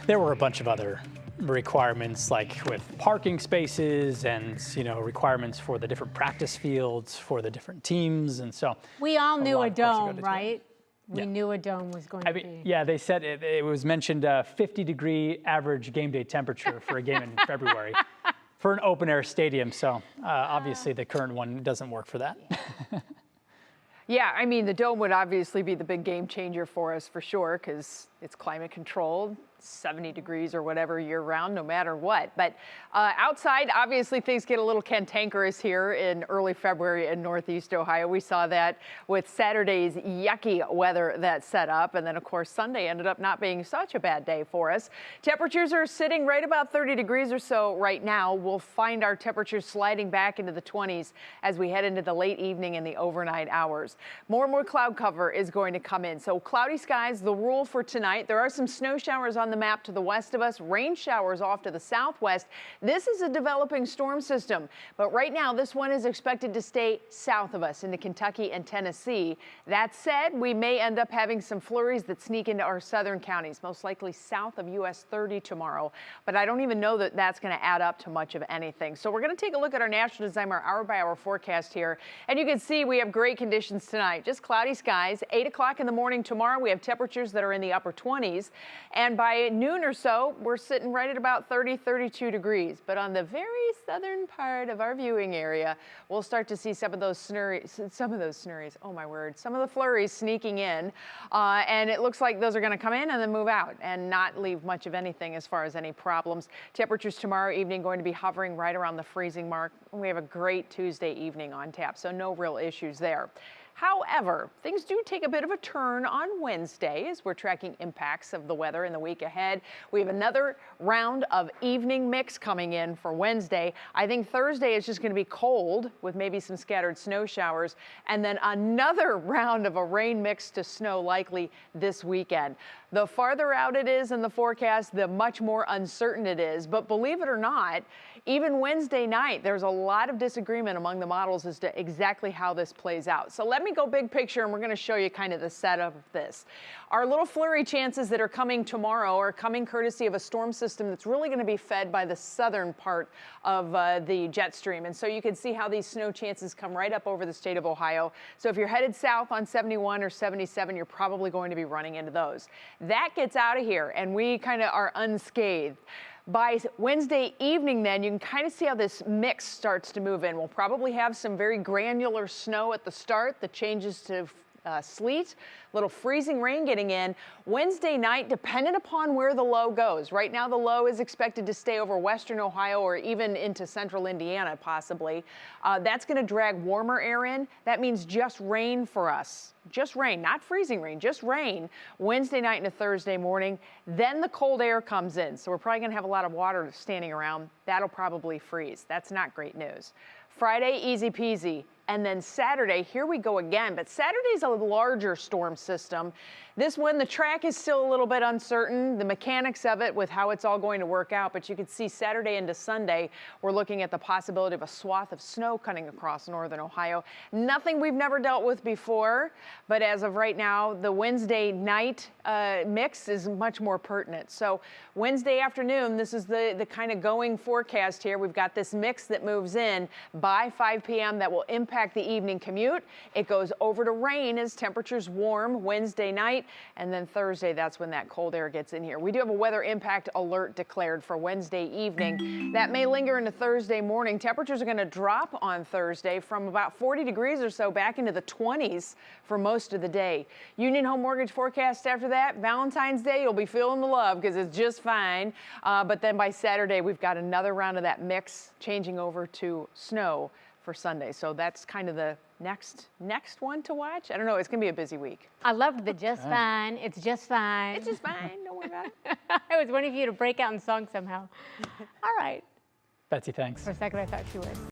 There were a bunch of other requirements, like with parking spaces and, requirements for the different practice fields for the different teams. And so we all knew a dome, right? Yeah. We knew a dome was going to be. Yeah, they said it was mentioned 50-degree average game day temperature for a game in February for an open air stadium. So obviously the current one doesn't work for that. Yeah, I mean, the dome would obviously be the big game changer for us for sure, because it's climate controlled, 70 degrees or whatever year round, no matter what. But outside, obviously things get a little cantankerous here in early February in Northeast Ohio. We saw that with Saturday's yucky weather that set up. And then of course, Sunday ended up not being such a bad day for us. Temperatures are sitting right about 30 degrees or so right now. We'll find our temperatures sliding back into the 20s as we head into the late evening and the overnight hours. More and more cloud cover is going to come in. So cloudy skies, the rule for tonight. There are some snow showers on the map to the west of us, rain showers off to the southwest. This is a developing storm system, but right now this one is expected to stay south of us into Kentucky and Tennessee. That said, we may end up having some flurries that sneak into our southern counties, most likely south of US 30 tomorrow, but I don't even know that that's going to add up to much of anything. So we're going to take a look at our National Designer hour-by-hour forecast here, and you can see we have great conditions tonight. Just cloudy skies. 8 o'clock in the morning tomorrow, we have temperatures that are in the upper 20s, and by noon or so, we're sitting right at about 30, 32 degrees. But on the very southern part of our viewing area, we'll start to see some of those snurries, oh my word, some of the flurries sneaking in. And it looks like those are going to come in and then move out and not leave much of anything as far as any problems. Temperatures tomorrow evening going to be hovering right around the freezing mark. We have a great Tuesday evening on tap, so no real issues there. However, things do take a bit of a turn on Wednesday as we're tracking impacts of the weather in the week ahead. We have another round of evening mix coming in for Wednesday. I think Thursday is just going to be cold with maybe some scattered snow showers, and then another round of a rain mix to snow likely this weekend. The farther out it is in the forecast, the much more uncertain it is. But believe it or not, even Wednesday night, there's a lot of disagreement among the models as to exactly how this plays out. So let me go big picture, and we're going to show you kind of the setup of this. Our little flurry chances that are coming tomorrow are coming courtesy of a storm system that's really going to be fed by the southern part of the jet stream. And so you can see how these snow chances come right up over the state of Ohio. So if you're headed south on 71 or 77, you're probably going to be running into those. That gets out of here, and we kind of are unscathed. By Wednesday evening, then, you can kind of see how this mix starts to move in. We'll probably have some very granular snow at the start that changes to sleet, little freezing rain getting in. Wednesday night, dependent upon where the low goes. Right now, the low is expected to stay over western Ohio or even into central Indiana, possibly. That's going to drag warmer air in. That means just rain for us. Just rain, not freezing rain, just rain Wednesday night into Thursday morning. Then the cold air comes in. So we're probably going to have a lot of water standing around. That'll probably freeze. That's not great news. Friday, easy peasy. And then Saturday, here we go again. But Saturday's a larger storm system. This one, the track is still a little bit uncertain, the mechanics of it with how it's all going to work out. But you can see Saturday into Sunday, we're looking at the possibility of a swath of snow cutting across northern Ohio. Nothing we've never dealt with before. But as of right now, the Wednesday night mix is much more pertinent. So Wednesday afternoon, this is the kind of going forecast here. We've got this mix that moves in by 5 p.m. that will impact the evening commute. It goes over to rain as temperatures warm Wednesday night. And then Thursday, that's when that cold air gets in here. We do have a weather impact alert declared for Wednesday evening. That may linger into Thursday morning. Temperatures are going to drop on Thursday from about 40 degrees or so back into the 20s for most of the day. Union Home Mortgage forecast after that, Valentine's Day, you'll be feeling the love because it's just fine. But then by Saturday, we've got another round of that mix changing over to snow for Sunday. So that's kind of the next one to watch. I don't know. It's going to be a busy week. I love the just fine. It's just fine. It's just fine. Don't worry about it. I was waiting for you to break out in song somehow. All right. Betsy, thanks. For a second, I thought she would.